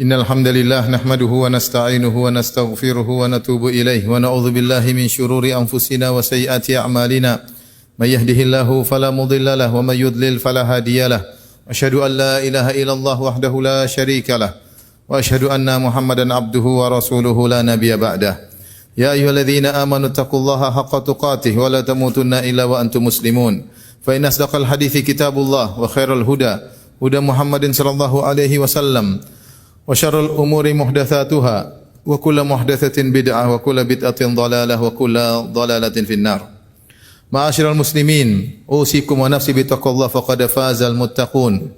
Innal hamdalillah nahmaduhu wa nasta'inuhu wa nastaghfiruhu wa natubu ilaihi wa na'udzu billahi min shururi anfusina wa sayyiati a'malina. May yahdihillahu fala mudilla lahu wa may yudlil fala hadiyalah. Asyhadu an la ilaha illallah wahdahu la syarikalah wa asyhadu anna Muhammadan abduhu wa rasuluhu la nabiyya ba'dah. Ya ayyuhalladzina amanu taqullaha haqqa tuqatih wa la tamutunna illa wa antum muslimun. Fa inna asdaqal hadithi kitabullah wa khairal huda huda Muhammadin sallallahu alaihi wasallam. Wa syarrul umuri muhdatsatuha wa kullu muhdatsatin bid'ah wa kullu bid'atin dhalalah wa kullu dhalalatin finnar. Ma'asyiral muslimin, usikum wa nafsi bittaqwallah faqad fazal muttaqun.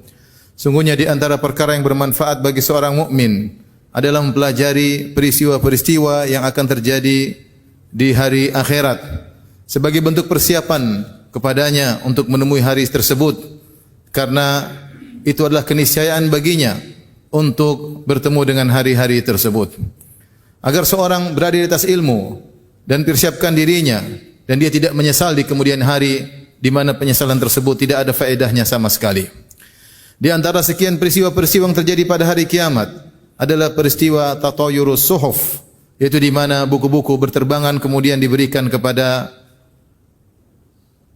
Sungguhnya di antara perkara yang bermanfaat bagi seorang mukmin adalah mempelajari peristiwa-peristiwa yang akan terjadi di hari akhirat sebagai bentuk persiapan kepadanya untuk menemui hari tersebut, karena itu adalah keniscayaan baginya untuk bertemu dengan hari-hari tersebut. Agar seorang berada di atas ilmu dan persiapkan dirinya dan dia tidak menyesal di kemudian hari di mana penyesalan tersebut tidak ada faedahnya sama sekali. Di antara sekian peristiwa-peristiwa yang terjadi pada hari kiamat adalah peristiwa tatayurus suhuf, yaitu di mana buku-buku berterbangan kemudian diberikan kepada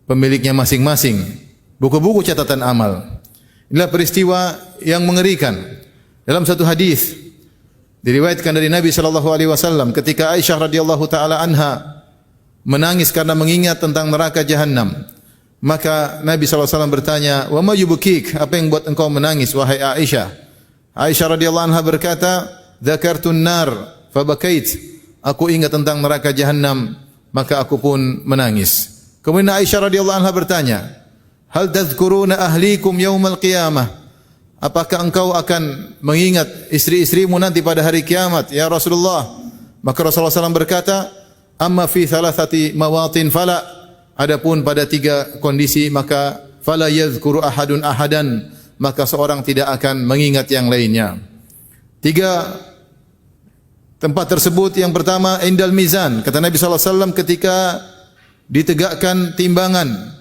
pemiliknya masing-masing, buku-buku catatan amal. Inilah peristiwa yang mengerikan. Dalam satu hadis diriwayatkan dari Nabi sallallahu alaihi wasallam ketika Aisyah radhiyallahu taala anha menangis karena mengingat tentang neraka jahanam, maka Nabi sallallahu alaihi wasallam bertanya, "Wa ma yubkik? Apa yang buat engkau menangis wahai Aisyah?" Aisyah radhiyallahu anha berkata, "Dzakartun nar fabakait." Aku ingat tentang neraka jahanam, maka aku pun menangis. Kemudian Aisyah radhiyallahu anha bertanya, "Hal tadhkuruna ahlikum yaumal qiyamah?" Apakah engkau akan mengingat istri-istrimu nanti pada hari kiamat, ya Rasulullah? Maka Rasulullah SAW berkata, "Amma fi thalathati mawatin fala." Adapun pada 3 kondisi maka fala yadhkuru ahadun ahadan, maka seorang tidak akan mengingat yang lainnya. 3 tempat tersebut, yang pertama indal mizan, kata Nabi SAW ketika ditegakkan timbangan,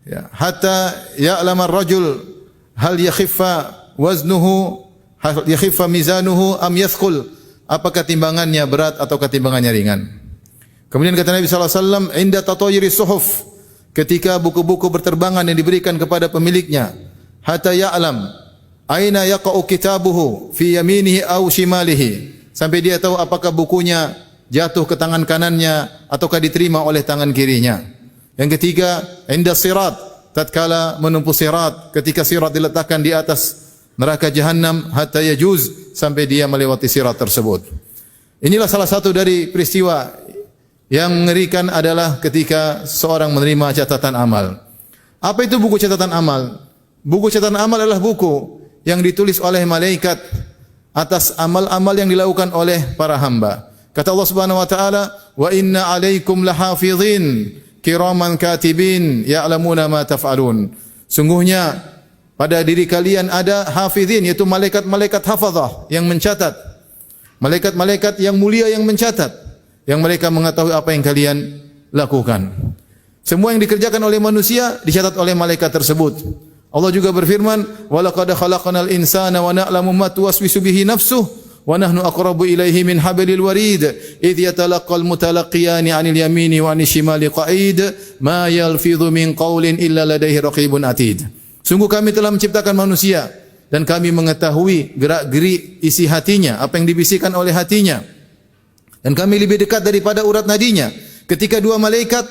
ya, hatta ya'lamar rajul hal yakhiffa waznuhu, hal yakhiffa mizanuhu am yathqul, apakah timbangannya berat ataukah timbangannya ringan. Kemudian kata Nabi sallallahu alaihi wasallam, inda tatayuri suhuf, ketika buku-buku berterbangan yang diberikan kepada pemiliknya, hatta ya'lam aina yaqa'u kitabuhu fi yaminihi aw shimalihi, sampai dia tahu apakah bukunya jatuh ke tangan kanannya ataukah diterima oleh tangan kirinya. Yang ketiga, inda sirat, tatkala menempuh sirat, ketika sirat diletakkan di atas neraka jahanam, hatta yajuz, sampai dia melewati sirat tersebut. Inilah salah satu dari peristiwa yang mengerikan adalah ketika seorang menerima catatan amal. Apa itu buku catatan amal? Buku catatan amal adalah buku yang ditulis oleh malaikat atas amal-amal yang dilakukan oleh para hamba. Kata Allah Subhanahu wa taala, "Wa inna 'alaikum lahafizin kiraman katibin ya'lamuna ma taf'alun." Sungguhnya pada diri kalian ada hafizin, yaitu malaikat-malaikat hafazah yang mencatat. Malaikat-malaikat yang mulia yang mencatat, yang mereka mengetahui apa yang kalian lakukan. Semua yang dikerjakan oleh manusia dicatat oleh malaikat tersebut. Allah juga berfirman, "Wa laqad khalaqnal insana wa na'lamu ma tuwaswisu bihi nafsuhu wa nahnu aqrabu ilaihi min hablil warid idh yatalaqqal mutalaqiyani 'anil yamini wa 'anil shimali qa'id ma yalfidhu min qawlin illa ladaihi raqibun atid." Sungguh kami telah menciptakan manusia dan kami mengetahui gerak-gerik isi hatinya, apa yang dibisikkan oleh hatinya, dan kami lebih dekat daripada urat nadinya. Ketika 2 malaikat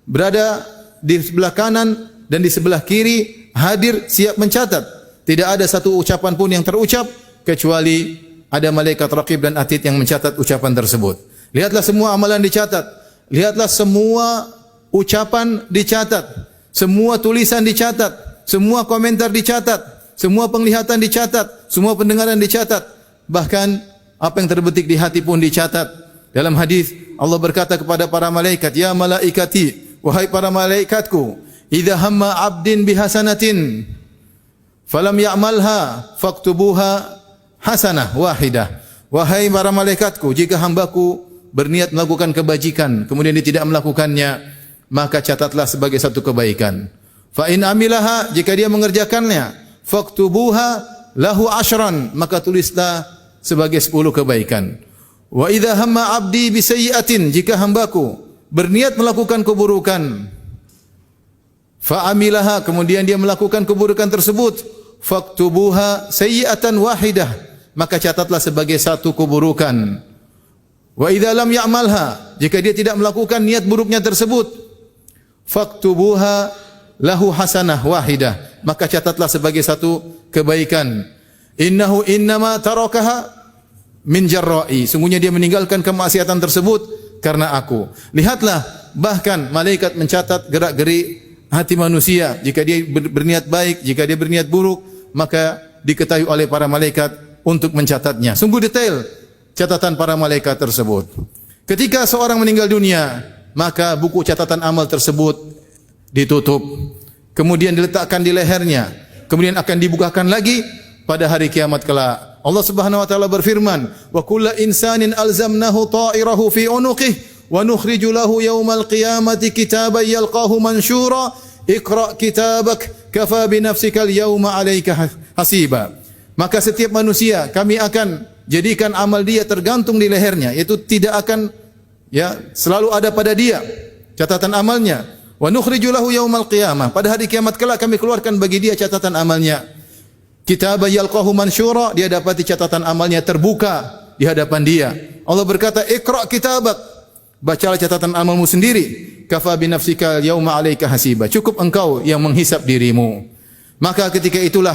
berada di sebelah kanan dan di sebelah kiri, hadir siap mencatat, tidak ada satu ucapan pun yang terucap kecuali ada malaikat raqib dan atid yang mencatat ucapan tersebut. Lihatlah semua amalan dicatat. Lihatlah semua ucapan dicatat. Semua tulisan dicatat. Semua komentar dicatat. Semua penglihatan dicatat. Semua pendengaran dicatat. Bahkan apa yang terbetik di hati pun dicatat. Dalam hadis Allah berkata kepada para malaikat, "Ya malaikati, wahai para malaikatku, idza hamma 'abdin bihasanatin falam ya'malha faktubuha hasanah wahidah." Wahai para malaikatku, jika hambaku berniat melakukan kebajikan kemudian dia tidak melakukannya, maka catatlah sebagai satu kebaikan. Fa in amilaha, jika dia mengerjakannya, faktubuha lahu ashran, maka tulislah sebagai 10 kebaikan. Wa idza hamma 'abdi bi sayyi'atin, jika hambaku berniat melakukan keburukan, fa amilaha, kemudian dia melakukan keburukan tersebut, faktubuha sayyi'atan wahidah, maka catatlah sebagai 1 keburukan. Wa idza lam ya'malha, jika dia tidak melakukan niat buruknya tersebut, faktubuha lahu hasanah wahidah, maka catatlah sebagai 1 kebaikan. Innahu innama tarakaha min jarra'i, sungguhnya dia meninggalkan kemaksiatan tersebut karena aku. Lihatlah, bahkan malaikat mencatat gerak-gerik hati manusia. Jika dia berniat baik, jika dia berniat buruk, maka diketahui oleh para malaikat untuk mencatatnya. Sungguh detail catatan para malaikat tersebut. Ketika seorang meninggal dunia, maka buku catatan amal tersebut ditutup, kemudian diletakkan di lehernya, kemudian akan dibukakan lagi pada hari kiamat kelak. Allah Subhanahu wa taala berfirman, "Wa kullu insanin alzamnahu ta'irahu fi unuqihi wa nukhriju lahu yaumal qiyamati kitaban yalqahu mansyura, iqra' kitabak kafa bi nafsika al-yawma 'alaika hasiba." Maka setiap manusia kami akan jadikan amal dia tergantung di lehernya, yaitu tidak akan selalu ada pada dia catatan amalnya. Wa nukhriju lahu yaumal qiyamah, pada hari kiamat kelak kami keluarkan bagi dia catatan amalnya. Kitaban yalqahu mansyura, dia dapati catatan amalnya terbuka di hadapan dia. Allah berkata, "Iqra' kitabak", bacalah catatan amalmu sendiri. Kafa bi nafsika yauma 'alaika hasiba, cukup engkau yang menghisap dirimu. Maka ketika itulah,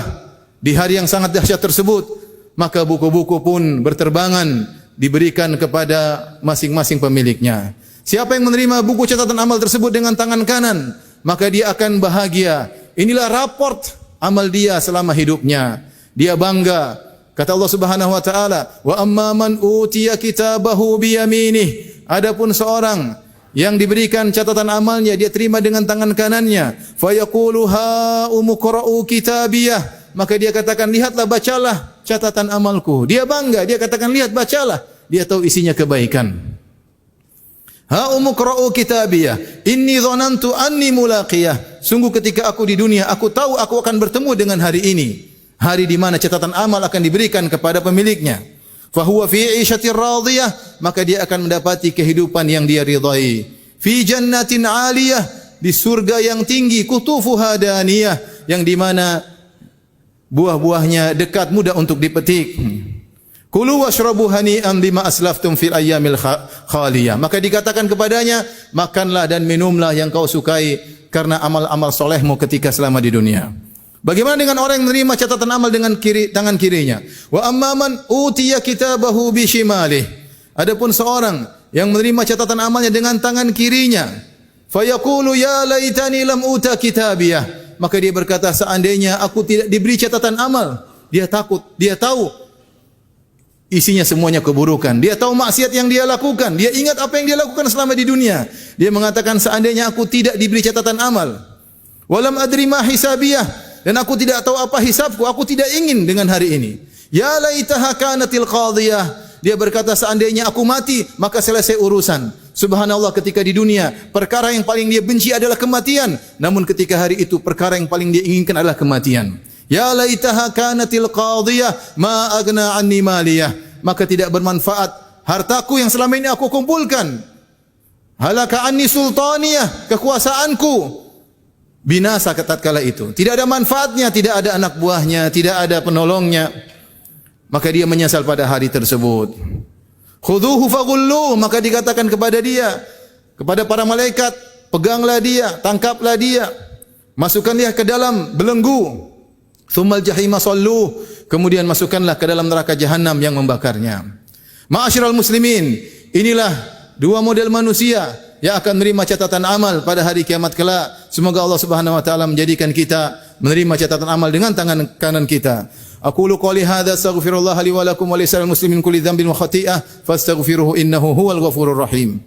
di hari yang sangat dahsyat tersebut, maka buku-buku pun berterbangan diberikan kepada masing-masing pemiliknya. Siapa yang menerima buku catatan amal tersebut dengan tangan kanan, maka dia akan bahagia. Inilah raport amal dia selama hidupnya. Dia bangga. Kata Allah Subhanahu wa taala, "Wa amma man utiya kitabahu bi yaminih." Adapun seorang yang diberikan catatan amalnya, dia terima dengan tangan kanannya, fa yaqulu ha umqra'u kitabiyah, maka dia katakan, "Lihatlah, bacalah catatan amalku." Dia bangga, dia katakan, "Lihat, bacalah." Dia tahu isinya kebaikan. Ha umqra'u kitabiyah, inni dhanantu anni mulaqiyah. Sungguh ketika aku di dunia, aku tahu aku akan bertemu dengan hari ini, hari di mana catatan amal akan diberikan kepada pemiliknya. Fa huwa fi 'ishatir radiyah, maka dia akan mendapati kehidupan yang dia ridai. Fi jannatin 'aliyah, di surga yang tinggi, kutufuha daniyah, yang di mana buah-buahnya dekat, mudah untuk dipetik. Kulu washrabu hani'an bima aslaftum fil ayyamil khaliyah, maka dikatakan kepadanya, makanlah dan minumlah yang kau sukai karena amal-amal solehmu ketika selama di dunia. Bagaimana dengan orang yang menerima catatan amal dengan tangan kirinya? Wa amman utiya kitabahu bi shimalih. Adapun seorang yang menerima catatan amalnya dengan tangan kirinya, fa yaqulu ya laitani lam uta kitabiyah, maka dia berkata, seandainya aku tidak diberi catatan amal. Dia takut, dia tahu isinya semuanya keburukan. Dia tahu maksiat yang dia lakukan. Dia ingat apa yang dia lakukan selama di dunia. Dia mengatakan, seandainya aku tidak diberi catatan amal. Walam adri ma hisabiyah, dan aku tidak tahu apa hisabku. Aku tidak ingin dengan hari ini. Ya laitaha kanatil qadhiyah. Dia berkata, seandainya aku mati, maka selesai urusan. Subhanallah, ketika di dunia, perkara yang paling dia benci adalah kematian. Namun ketika hari itu, perkara yang paling dia inginkan adalah kematian. Ya laitaha kanatil qadhiyah ma agna anni maliyah, maka tidak bermanfaat hartaku yang selama ini aku kumpulkan. Halaka anni sultaniyah, kekuasaanku binasa tatkala itu. Tidak ada manfaatnya, tidak ada anak buahnya, tidak ada penolongnya. Maka dia menyesal pada hari tersebut. Khudhuhu faghulluh, maka dikatakan kepada dia, kepada para malaikat, peganglah dia, tangkaplah dia, masukkan dia ke dalam belenggu. Tsummal jahima salluh, kemudian masukkanlah ke dalam neraka jahanam yang membakarnya. Ma'asyiral muslimin, inilah dua model manusia yang akan menerima catatan amal pada hari kiamat kelak. Semoga Allah Subhanahu wa taala menjadikan kita menerima catatan amal dengan tangan kanan kita. Aqulu qouli hadza astaghfirullah li wa lakum wa lisal muslimin kulli dhanbin wa khati'ah fastaghfiruhu innahu huwal ghafurur rahim.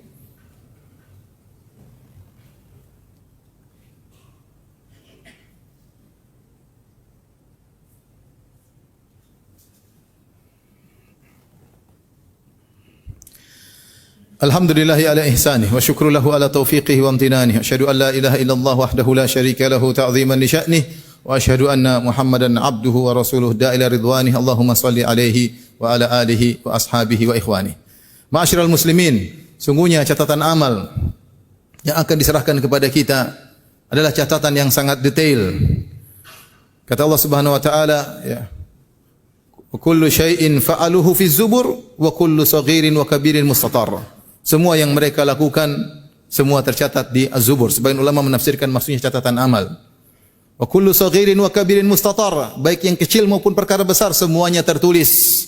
Alhamdulillahi ala ihsanih wa syukru lahu ala taufiqihi wa amtinanih. Asyhadu an la ilaha illallah wahdahu la syarika lahu ta'ziman li sya'nih wa asyhadu anna Muhammadan abduhu wa rasuluh da'ila ridwanih. Allahumma salli alaihi wa ala alihi wa ashabihi wa ikhwani. Ma'asyiral muslimin, sungguhnya catatan amal yang akan diserahkan kepada kita adalah catatan yang sangat detail. Kata Allah Subhanahu wa taala, ya. Kullu syai'in fa'aluhu fi zubur wa kullu saghirin wa kabirin mustatar. Semua yang mereka lakukan semua tercatat di Az-Zubur. Sebagian ulama menafsirkan maksudnya catatan amal. Wa kullu saghirin wa kabirin mustatar. Baik yang kecil maupun perkara besar semuanya tertulis.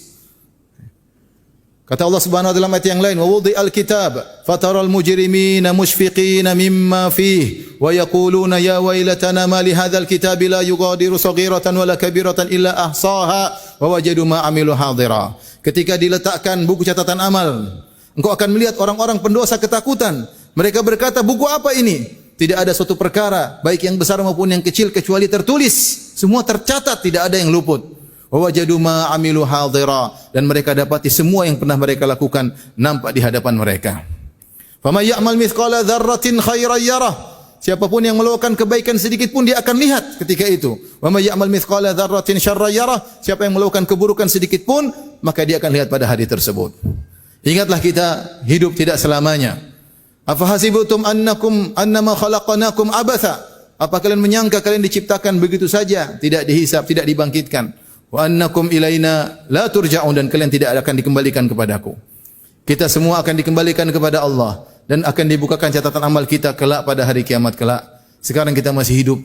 Kata Allah Subhanahu wa taala dalam ayat yang lain, wa wudi'al kitab fataral mujrimina mushfiqina mimma fihi wa yaquluna ya wailatana ma li hadzal kitabi la yughadiru saghiratan wala kabiratan illa ahsaha wa wajadu ma amilu hadira. Ketika diletakkan buku catatan amal, engkau akan melihat orang-orang pendosa ketakutan. Mereka berkata, buku apa ini? Tidak ada suatu perkara, baik yang besar maupun yang kecil kecuali tertulis. Semua tercatat, tidak ada yang luput. Wa wajadu ma amilu hadira, dan mereka dapati semua yang pernah mereka lakukan nampak di hadapan mereka. Faman ya'mal mithqala dzarratin khairan yarah. Siapapun yang melakukan kebaikan sedikit pun dia akan lihat ketika itu. Wa may ya'mal mithqala dzarratin syarran yarah. Siapa yang melakukan keburukan sedikit pun maka dia akan lihat pada hari tersebut. Ingatlah kita hidup tidak selamanya. Afahasibutum annakum annama khalaqnakum abatha. Apa kalian menyangka kalian diciptakan begitu saja, tidak dihisab, tidak dibangkitkan? Wa annakum ilaina la turja'un, dan kalian tidak akan dikembalikan kepadaku. Kita semua akan dikembalikan kepada Allah dan akan dibukakan catatan amal kita kelak pada hari kiamat kelak. Sekarang kita masih hidup.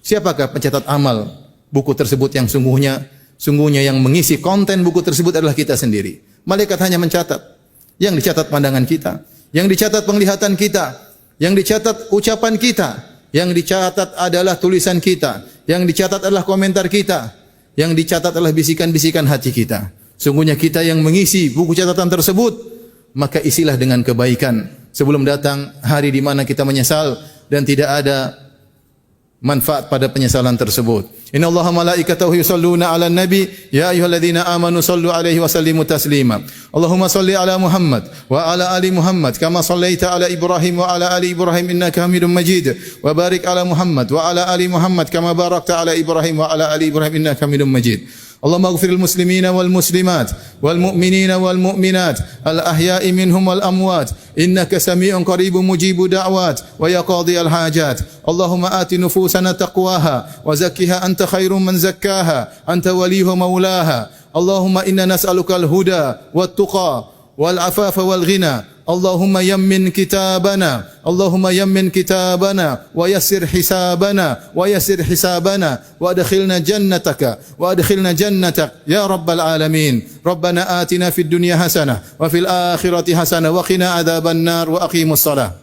Siapakah pencatat amal buku tersebut yang sungguhnya yang mengisi konten buku tersebut adalah kita sendiri. Malaikat hanya mencatat. Yang dicatat pandangan kita, yang dicatat penglihatan kita, yang dicatat ucapan kita, yang dicatat adalah tulisan kita, yang dicatat adalah komentar kita, yang dicatat adalah bisikan-bisikan hati kita. Sungguhnya kita yang mengisi buku catatan tersebut, maka isilah dengan kebaikan sebelum datang hari di mana kita menyesal dan tidak ada manfaat pada penyesalan tersebut. Inna Allaha malaikatahu yusalluna 'alan nabi ya ayyuhalladzina amanu sallu 'alaihi wa sallimu taslima. Allahumma salli 'ala Muhammad wa 'ala ali Muhammad kama sallaita 'ala Ibrahim wa 'ala ali Ibrahim innaka Hamidum Majid. Wa barik 'ala Muhammad wa 'ala ali Muhammad kama barakta 'ala Ibrahim wa 'ala ali Ibrahim innaka Hamidum Majid. Allahumma ighfir lil muslimina wal muslimat wal mu'minina wal mu'minat al ahya'i minhum wal amwat innaka sami'un qaribun mujibud da'wat wa ya qadhiyal hajat. Allahumma ati nufusana taqwaha wa zakkiha anta khairum man zakkaha anta waliyuha maulaha. Allahumma inna nas'aluka al huda wat tuqa wal afafa wal ghina. Allahumma yammin kitabana, Allahumma yammin kitabana wa yassir hisabana wa yassir hisabana wa adkhilna jannataka wa adkhilna jannatak ya rabbal alamin. Rabbana atina fid dunya hasanah wa fil akhirati hasanah wa qina adzaban nar wa aqimus salah.